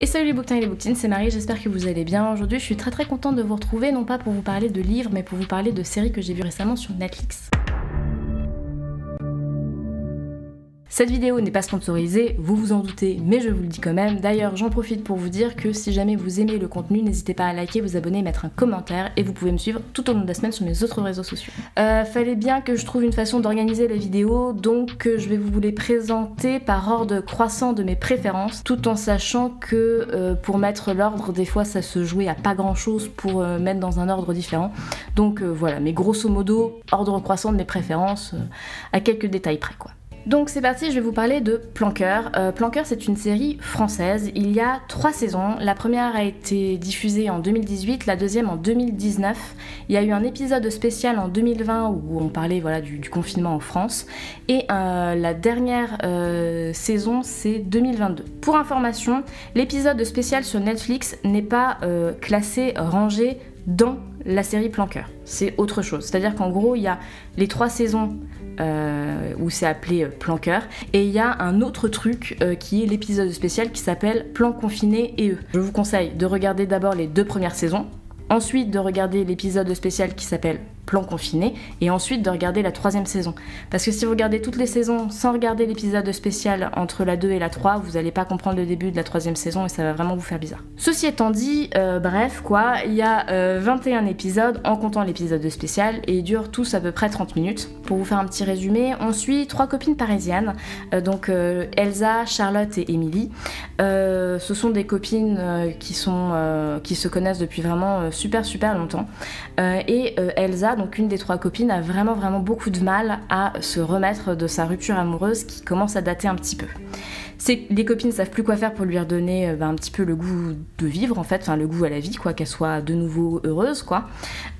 Et salut les bouquetins et les bouquetines, c'est Marie, j'espère que vous allez bien. Aujourd'hui je suis très contente de vous retrouver, non pas pour vous parler de livres, mais pour vous parler de séries que j'ai vues récemment sur Netflix. Cette vidéo n'est pas sponsorisée, vous vous en doutez, mais je vous le dis quand même. D'ailleurs, j'en profite pour vous dire que si jamais vous aimez le contenu, n'hésitez pas à liker, vous abonner, mettre un commentaire, et vous pouvez me suivre tout au long de la semaine sur mes autres réseaux sociaux. Fallait bien que je trouve une façon d'organiser les vidéos, donc je vais vous les présenter par ordre croissant de mes préférences, tout en sachant que pour mettre l'ordre, des fois ça se jouait à pas grand chose pour mettre dans un ordre différent. Donc voilà, mais grosso modo, ordre croissant de mes préférences, à quelques détails près quoi. Donc c'est parti, je vais vous parler de Planqueur. Planqueur, c'est une série française, il y a 3 saisons. La première a été diffusée en 2018, la deuxième en 2019. Il y a eu un épisode spécial en 2020 où on parlait voilà, du confinement en France. Et la dernière saison, c'est 2022. Pour information, l'épisode spécial sur Netflix n'est pas classé, rangé dans la série Planqueur. C'est autre chose. C'est-à-dire qu'en gros, il y a les 3 saisons où c'est appelé Planqueur, et il y a un autre truc qui est l'épisode spécial qui s'appelle Plan confiné et eux. Je vous conseille de regarder d'abord les 2 premières saisons, ensuite de regarder l'épisode spécial qui s'appelle Plan confiné, et ensuite de regarder la 3e saison. Parce que si vous regardez toutes les saisons sans regarder l'épisode spécial entre la 2 et la 3, vous allez pas comprendre le début de la 3e saison et ça va vraiment vous faire bizarre. Ceci étant dit, bref quoi, il y a 21 épisodes en comptant l'épisode spécial et ils durent tous à peu près 30 minutes. Pour vous faire un petit résumé, on suit 3 copines parisiennes, donc Elsa, Charlotte et Émilie. Ce sont des copines qui se connaissent depuis vraiment super longtemps. Et Elsa, donc une des 3 copines, a vraiment beaucoup de mal à se remettre de sa rupture amoureuse qui commence à dater un petit peu. Les copines savent plus quoi faire pour lui redonner un petit peu le goût de vivre en fait, enfin le goût à la vie quoi, qu'elle soit de nouveau heureuse quoi.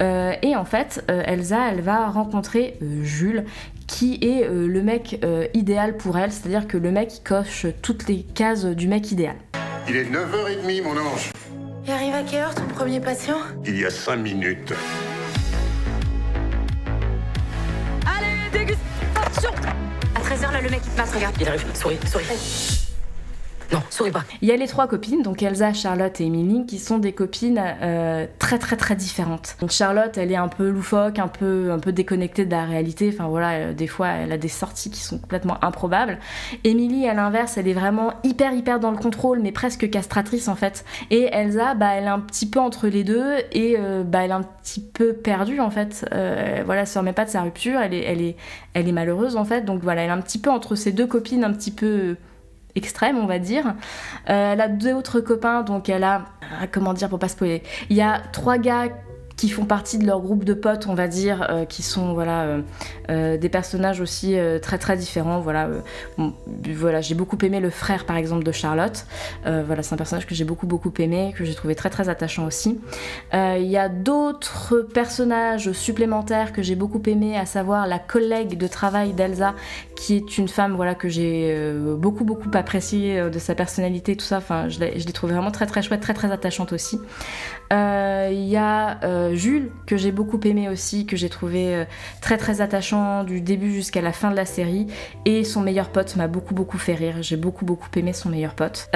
Et en fait Elsa elle va rencontrer Jules qui est le mec idéal pour elle, c'est-à-dire que le mec qui coche toutes les cases du mec idéal. Il est 9h30 mon ange. Il arrive à quelle heure ton premier patient? Il y a 5 minutes. Allez, dégustation! À 13h, là, le mec, il te passe, regarde. Il arrive, souris. Non, souris pas. Il y a les 3 copines, donc Elsa, Charlotte et Émilie, qui sont des copines très différentes. Donc Charlotte, elle est un peu loufoque, un peu déconnectée de la réalité, enfin voilà, des fois elle a des sorties qui sont complètement improbables. Émilie, à l'inverse, elle est vraiment hyper dans le contrôle, mais presque castratrice en fait. Et Elsa, elle est un petit peu entre les deux, et elle est un petit peu perdue en fait. Voilà, elle se remet pas de sa rupture, elle est malheureuse en fait, donc voilà, elle est un petit peu entre ces 2 copines un petit peu extrême on va dire. Elle a 2 autres copains, donc elle a, comment dire pour pas spoiler, il y a 3 gars qui font partie de leur groupe de potes on va dire, qui sont voilà, des personnages aussi très différents, voilà. Voilà, j'ai beaucoup aimé le frère par exemple de Charlotte, voilà, c'est un personnage que j'ai beaucoup aimé, que j'ai trouvé très attachant aussi. Il y a d'autres personnages supplémentaires que j'ai beaucoup aimé, à savoir la collègue de travail d'Elsa qui est une femme voilà, que j'ai beaucoup appréciée de sa personnalité tout ça, enfin je l'ai trouvée vraiment très chouette, très attachante aussi. Il y a Jules que j'ai beaucoup aimé aussi, que j'ai trouvé très attachant du début jusqu'à la fin de la série, et son meilleur pote m'a beaucoup fait rire, j'ai beaucoup aimé son meilleur pote.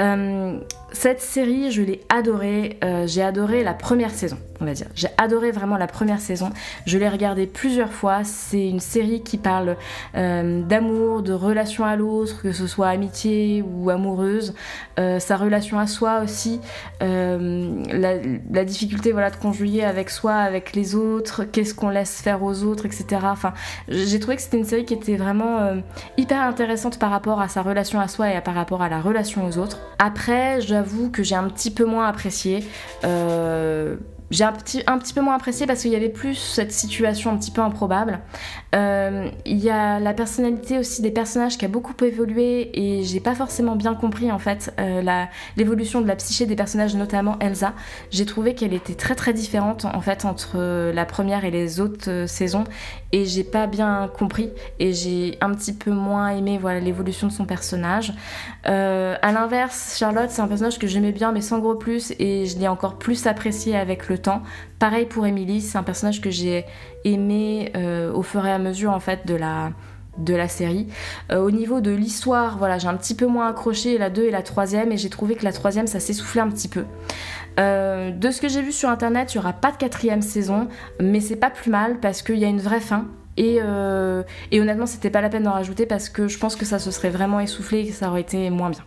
Cette série je l'ai adorée, j'ai adoré la première saison on va dire, j'ai adoré vraiment la première saison, je l'ai regardée plusieurs fois, c'est une série qui parle d'amour, de relation à l'autre, que ce soit amitié ou amoureuse, sa relation à soi aussi, la difficulté voilà, de conjuguer avec soi, avec les autres, qu'est-ce qu'on laisse faire aux autres, etc. Enfin, j'ai trouvé que c'était une série qui était vraiment hyper intéressante par rapport à sa relation à soi et par rapport à la relation aux autres. Après, j'avoue que j'ai un petit peu moins apprécié. J'ai un petit peu moins apprécié parce qu'il y avait plus cette situation un petit peu improbable. Il y a la personnalité aussi des personnages qui a beaucoup évolué et j'ai pas forcément bien compris en fait l'évolution de la psyché des personnages, notamment Elsa. J'ai trouvé qu'elle était très différente en fait entre la première et les autres saisons, et j'ai pas bien compris et j'ai un petit peu moins aimé voilà, l'évolution de son personnage. À l'inverse, Charlotte, c'est un personnage que j'aimais bien mais sans gros plus, et je l'ai encore plus apprécié avec le temps. Pareil pour Émilie, c'est un personnage que j'ai aimé au fur et à mesure en fait de de la série. Au niveau de l'histoire, voilà, j'ai un petit peu moins accroché la 2 et la 3e, et j'ai trouvé que la 3e, ça s'essoufflait un petit peu. De ce que j'ai vu sur internet, il n'y aura pas de 4e saison, mais c'est pas plus mal parce qu'il y a une vraie fin. Et honnêtement, c'était pas la peine d'en rajouter parce que je pense que ça se serait vraiment essoufflé et que ça aurait été moins bien.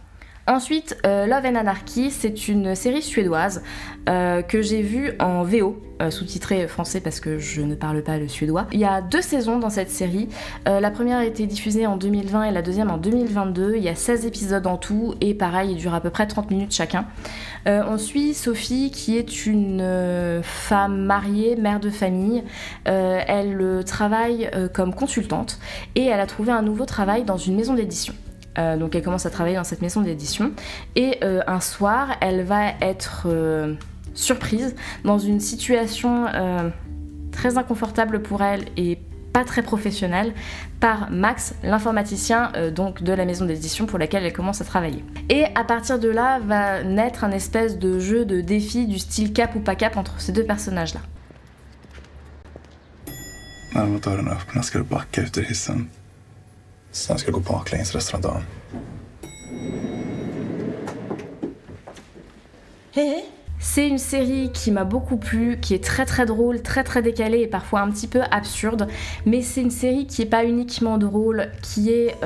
Ensuite, Love and Anarchy, c'est une série suédoise que j'ai vue en VO, sous-titrée français parce que je ne parle pas le suédois. Il y a 2 saisons dans cette série. La première a été diffusée en 2020 et la deuxième en 2022. Il y a 16 épisodes en tout et pareil, ils durent à peu près 30 minutes chacun. On suit Sophie qui est une femme mariée, mère de famille. Elle travaille comme consultante et elle a trouvé un nouveau travail dans une maison d'édition. Donc elle commence à travailler dans cette maison d'édition et un soir elle va être surprise dans une situation très inconfortable pour elle et pas très professionnelle par Max, l'informaticien donc de la maison d'édition pour laquelle elle commence à travailler. Et à partir de là va naître un espèce de jeu de défi du style cap ou pas cap entre ces 2 personnages là. När de var dörren öppna ska du backa ut ur hissen. Sen ska du gå baklänges resten av dagen. Hé. C'est une série qui m'a beaucoup plu, qui est très très drôle, très très décalée et parfois un petit peu absurde, mais c'est une série qui est pas uniquement drôle, qui est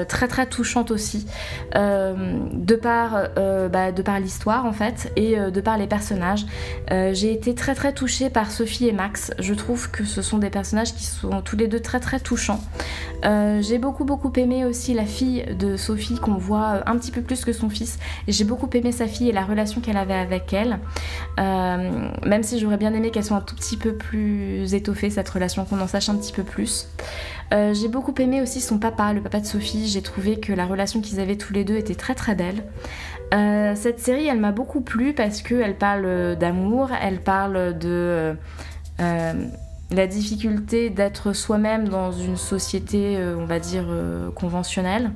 très très touchante aussi, de par l'histoire en fait et de par les personnages. J'ai été très très touchée par Sophie et Max. Je trouve que ce sont des personnages qui sont tous les deux très très touchants. J'ai beaucoup aimé aussi la fille de Sophie qu'on voit un petit peu plus que son fils, et j'ai beaucoup aimé sa fille et la relation qu'elle avait avec elle. Même si j'aurais bien aimé qu'elle soit un tout petit peu plus étoffée cette relation, qu'on en sache un petit peu plus. J'ai beaucoup aimé aussi son papa, le papa de Sophie. J'ai trouvé que la relation qu'ils avaient tous les deux était très très belle. Cette série elle m'a beaucoup plu parce qu'elle parle d'amour, elle parle de la difficulté d'être soi-même dans une société on va dire conventionnelle.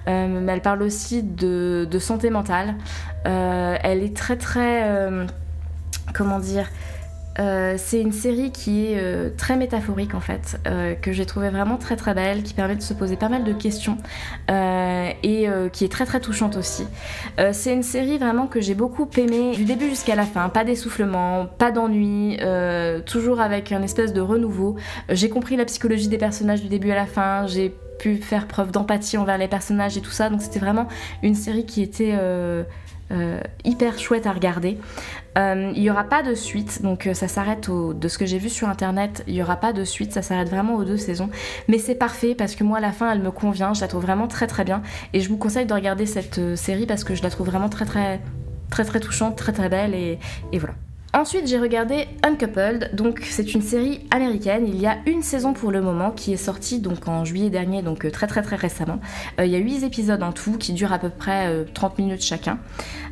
Elle parle aussi de santé mentale. Elle est très très comment dire, c'est une série qui est très métaphorique en fait, que j'ai trouvé vraiment très très belle, qui permet de se poser pas mal de questions et qui est très très touchante aussi. C'est une série vraiment que j'ai beaucoup aimée du début jusqu'à la fin, pas d'essoufflement, pas d'ennui, toujours avec un espèce de renouveau. J'ai compris la psychologie des personnages du début à la fin, j'ai pu faire preuve d'empathie envers les personnages et tout ça, donc c'était vraiment une série qui était hyper chouette à regarder. Il n'y aura pas de suite, donc ça s'arrête de ce que j'ai vu sur internet, il n'y aura pas de suite, ça s'arrête vraiment aux 2 saisons, mais c'est parfait parce que moi la fin elle me convient, je la trouve vraiment très très bien et je vous conseille de regarder cette série parce que je la trouve vraiment très très très très touchante, très très belle et voilà. Ensuite, j'ai regardé Uncoupled, donc c'est une série américaine. Il y a une saison pour le moment qui est sortie donc en juillet dernier, donc très très très récemment. Il y a 8 épisodes en tout qui durent à peu près 30 minutes chacun.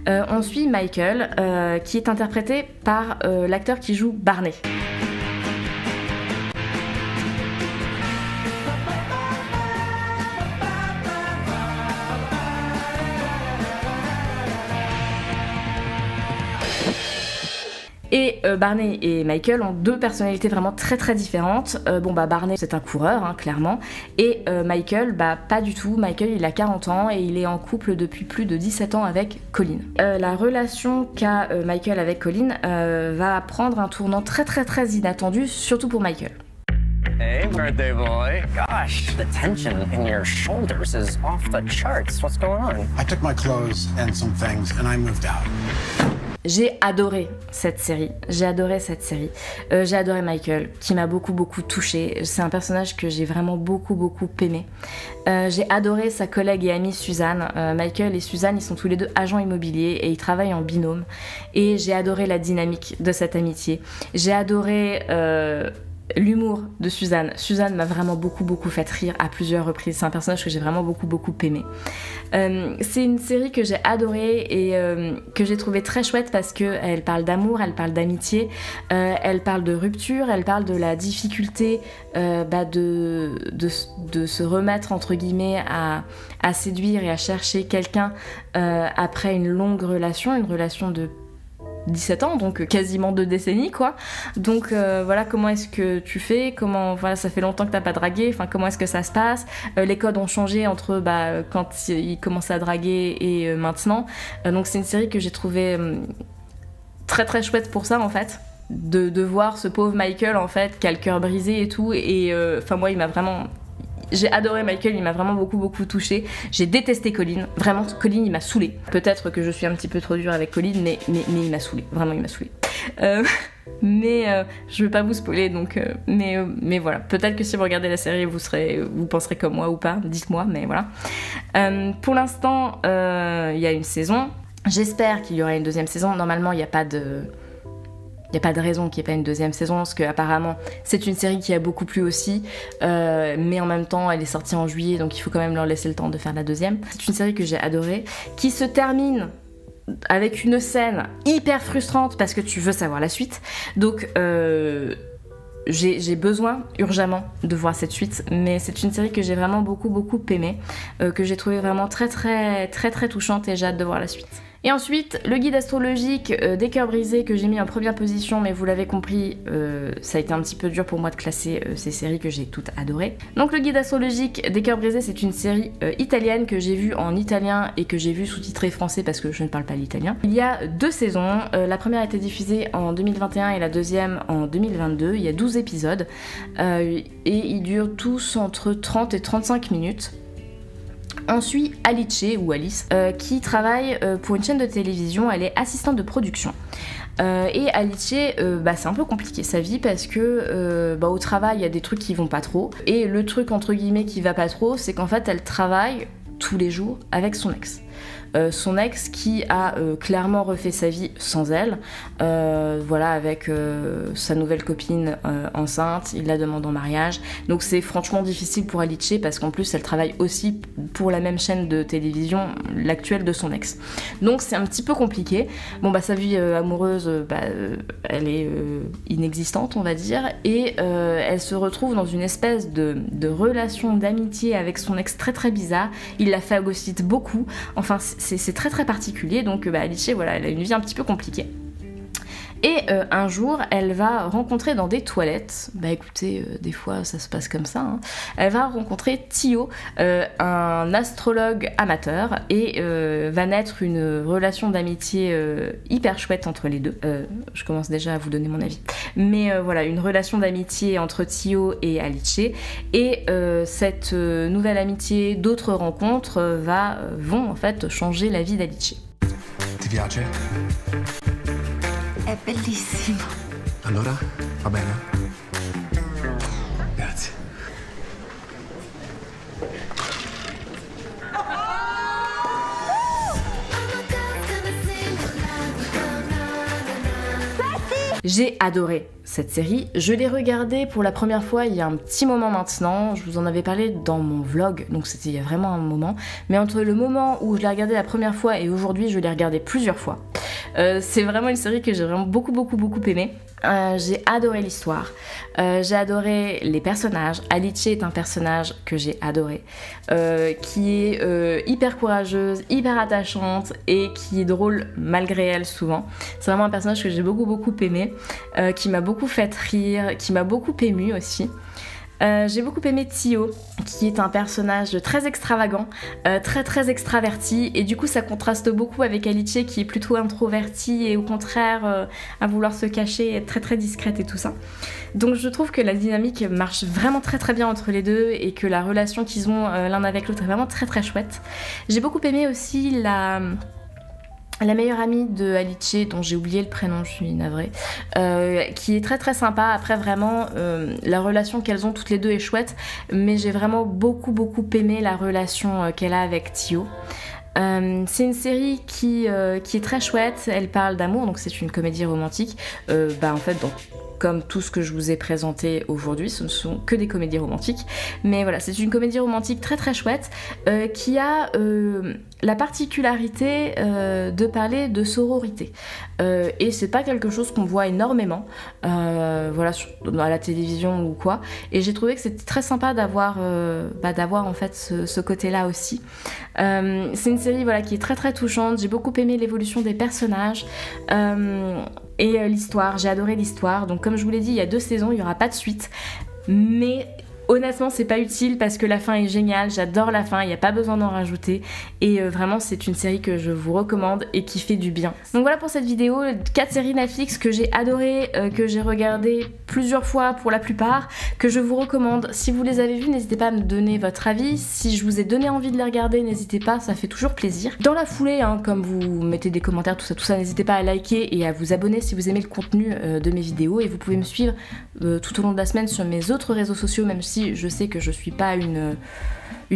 On suit Michael qui est interprété par l'acteur qui joue Barney. Et Barney et Michael ont 2 personnalités vraiment très très différentes. Barney c'est un coureur hein, clairement, et Michael pas du tout. Michael il a 40 ans et il est en couple depuis plus de 17 ans avec Colin. La relation qu'a Michael avec Colin va prendre un tournant très très très inattendu, surtout pour Michael. Hey, birthday boy. Gosh, the tension in your shoulders is off the charts. What's going on? I took my clothes and some things and I moved out. J'ai adoré cette série, j'ai adoré Michael, qui m'a beaucoup touchée. C'est un personnage que j'ai vraiment beaucoup aimé. J'ai adoré sa collègue et amie Suzanne. Michael et Suzanne, ils sont tous les 2 agents immobiliers et ils travaillent en binôme. Et j'ai adoré la dynamique de cette amitié. J'ai adoré l'humour de Suzanne. Suzanne m'a vraiment beaucoup fait rire à plusieurs reprises. C'est un personnage que j'ai vraiment beaucoup aimé. C'est une série que j'ai adorée et que j'ai trouvé très chouette parce qu'elle parle d'amour, elle parle d'amitié, elle parle de rupture, elle parle de la difficulté de se remettre entre guillemets à séduire et à chercher quelqu'un après une longue relation, une relation de 17 ans, donc quasiment 2 décennies quoi. Donc voilà, comment est-ce que tu fais, voilà, ça fait longtemps que t'as pas dragué, enfin comment est-ce que ça se passe, les codes ont changé entre quand il commençait à draguer et maintenant. Donc c'est une série que j'ai trouvée très très chouette pour ça en fait. De voir ce pauvre Michael en fait qui a le cœur brisé et tout, et enfin moi j'ai adoré Michael, il m'a vraiment beaucoup touchée. J'ai détesté Colin, vraiment Colin il m'a saoulée. Peut-être que je suis un petit peu trop dure avec Colin, mais il m'a saoulée, vraiment il m'a saoulée. Je veux pas vous spoiler donc mais voilà, peut-être que si vous regardez la série vous penserez comme moi ou pas, dites-moi, mais voilà. Pour l'instant il y a une saison, j'espère qu'il y aura une deuxième saison. Normalement il n'y a pas de raison qu'il n'y ait pas une deuxième saison, parce qu'apparemment c'est une série qui a beaucoup plu aussi, mais en même temps elle est sortie en juillet, donc il faut quand même leur laisser le temps de faire la deuxième. C'est une série que j'ai adorée, qui se termine avec une scène hyper frustrante parce que tu veux savoir la suite, donc j'ai besoin urgemment de voir cette suite, mais c'est une série que j'ai vraiment beaucoup aimée, que j'ai trouvé vraiment très touchante, et j'ai hâte de voir la suite. Et ensuite, le guide astrologique des cœurs brisés que j'ai mis en première position, mais vous l'avez compris, ça a été un petit peu dur pour moi de classer ces séries que j'ai toutes adorées. Donc le guide astrologique des cœurs brisés, c'est une série italienne que j'ai vue en italien et que j'ai vue sous-titrée français parce que je ne parle pas l'italien. Il y a 2 saisons, la première a été diffusée en 2021 et la deuxième en 2022, il y a 12 épisodes et ils durent tous entre 30 et 35 minutes. On suit Alice, ou Alice, qui travaille pour une chaîne de télévision, elle est assistante de production. Et Alice, c'est un peu compliqué sa vie parce que au travail il y a des trucs qui vont pas trop. Et le truc entre guillemets qui va pas trop, c'est qu'en fait elle travaille tous les jours avec son ex. Son ex qui a clairement refait sa vie sans elle, voilà, avec sa nouvelle copine enceinte, il la demande en mariage, donc c'est franchement difficile pour Alice parce qu'en plus elle travaille aussi pour la même chaîne de télévision, l'actuelle de son ex, donc c'est un petit peu compliqué. Sa vie amoureuse, elle est inexistante on va dire, et elle se retrouve dans une espèce de relation d'amitié avec son ex très bizarre, il la phagocyte beaucoup, enfin c'est très particulier, donc Alice, voilà, elle a une vie un petit peu compliquée. Et un jour, elle va rencontrer dans des toilettes, écoutez, des fois ça se passe comme ça, hein. Elle va rencontrer Tio, un astrologue amateur, et va naître une relation d'amitié hyper chouette entre les deux. Je commence déjà à vous donner mon avis. Mais voilà, une relation d'amitié entre Tio et Alice, et cette nouvelle amitié, d'autres rencontres vont en fait changer la vie d'Alice. Ti piace? È bellissimo. Allora, va bene? Grazie. J'ai adoré cette série, je l'ai regardée pour la première fois il y a un petit moment maintenant, je vous en avais parlé dans mon vlog, donc c'était il y a vraiment un moment, mais entre le moment où je l'ai regardée la première fois et aujourd'hui je l'ai regardée plusieurs fois. C'est vraiment une série que j'ai vraiment beaucoup aimée. J'ai adoré l'histoire, j'ai adoré les personnages. Alice est un personnage que j'ai adoré, qui est hyper courageuse, hyper attachante et qui est drôle malgré elle souvent. C'est vraiment un personnage que j'ai beaucoup aimé, qui m'a beaucoup fait rire, qui m'a beaucoup émue aussi. J'ai beaucoup aimé Tio, qui est un personnage très extravagant, très extraverti, et du coup ça contraste beaucoup avec Alice qui est plutôt introvertie et au contraire à vouloir se cacher, être très discrète et tout ça. Donc je trouve que la dynamique marche vraiment très bien entre les deux et que la relation qu'ils ont l'un avec l'autre est vraiment très chouette. J'ai beaucoup aimé aussi la meilleure amie de Alice, dont j'ai oublié le prénom, je suis navrée, qui est très sympa. Après vraiment, la relation qu'elles ont toutes les deux est chouette, mais j'ai vraiment beaucoup aimé la relation qu'elle a avec Tio. C'est une série qui est très chouette, elle parle d'amour, donc c'est une comédie romantique. En fait, comme tout ce que je vous ai présenté aujourd'hui, ce ne sont que des comédies romantiques. Mais voilà, c'est une comédie romantique très chouette qui a la particularité de parler de sororité. Et c'est pas quelque chose qu'on voit énormément, voilà, à la télévision ou quoi. Et j'ai trouvé que c'était très sympa d'avoir en fait ce côté-là aussi. C'est une série voilà, qui est très très touchante. J'ai beaucoup aimé l'évolution des personnages. Et l'histoire, j'ai adoré l'histoire. Donc comme je vous l'ai dit, il y a 2 saisons, il n'y aura pas de suite. Mais honnêtement, c'est pas utile parce que la fin est géniale, j'adore la fin, il n'y a pas besoin d'en rajouter. Et vraiment, c'est une série que je vous recommande et qui fait du bien. Donc voilà pour cette vidéo, 4 séries Netflix que j'ai adorées, que j'ai regardées plusieurs fois pour la plupart, que je vous recommande. Si vous les avez vues, n'hésitez pas à me donner votre avis. Si je vous ai donné envie de les regarder, n'hésitez pas, ça fait toujours plaisir. Dans la foulée, hein, comme vous mettez des commentaires, tout ça, n'hésitez pas à liker et à vous abonner si vous aimez le contenu de mes vidéos. Et vous pouvez me suivre tout au long de la semaine sur mes autres réseaux sociaux, même si je sais que je suis pas une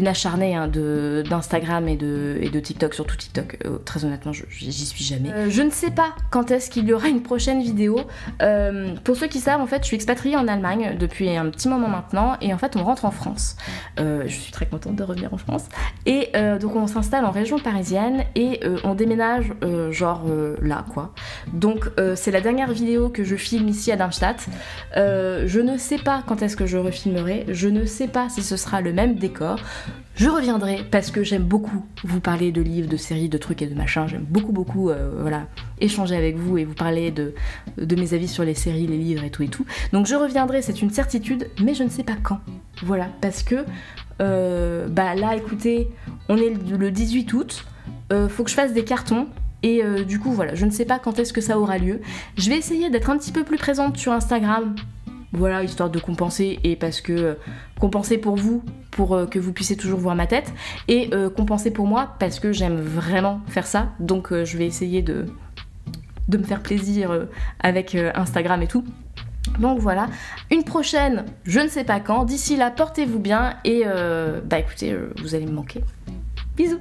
acharnée hein, d'Instagram et de TikTok, surtout TikTok. Très honnêtement, j'y suis jamais. Je ne sais pas quand est-ce qu'il y aura une prochaine vidéo. Pour ceux qui savent, en fait, je suis expatriée en Allemagne depuis un petit moment maintenant, et en fait, on rentre en France. Je suis très contente de revenir en France. Et donc, on s'installe en région parisienne et on déménage genre là, quoi. Donc, c'est la dernière vidéo que je filme ici à Darmstadt. Je ne sais pas quand est-ce que je refilmerai. Je ne sais pas si ce sera le même décor. Je reviendrai parce que j'aime beaucoup vous parler de livres, de séries, de trucs et de machins. J'aime beaucoup voilà, échanger avec vous et vous parler de mes avis sur les séries, les livres et tout. Donc je reviendrai, c'est une certitude, mais je ne sais pas quand. Voilà, parce que là écoutez, on est le 18 août, faut que je fasse des cartons. Et du coup voilà, je ne sais pas quand est-ce que ça aura lieu. Je vais essayer d'être un petit peu plus présente sur Instagram. Voilà, histoire de compenser, et parce que compenser pour vous, pour que vous puissiez toujours voir ma tête, et compenser pour moi parce que j'aime vraiment faire ça. Donc je vais essayer de me faire plaisir avec Instagram et tout. Donc voilà, une prochaine, je ne sais pas quand. D'ici là, portez-vous bien et écoutez, vous allez me manquer. Bisous.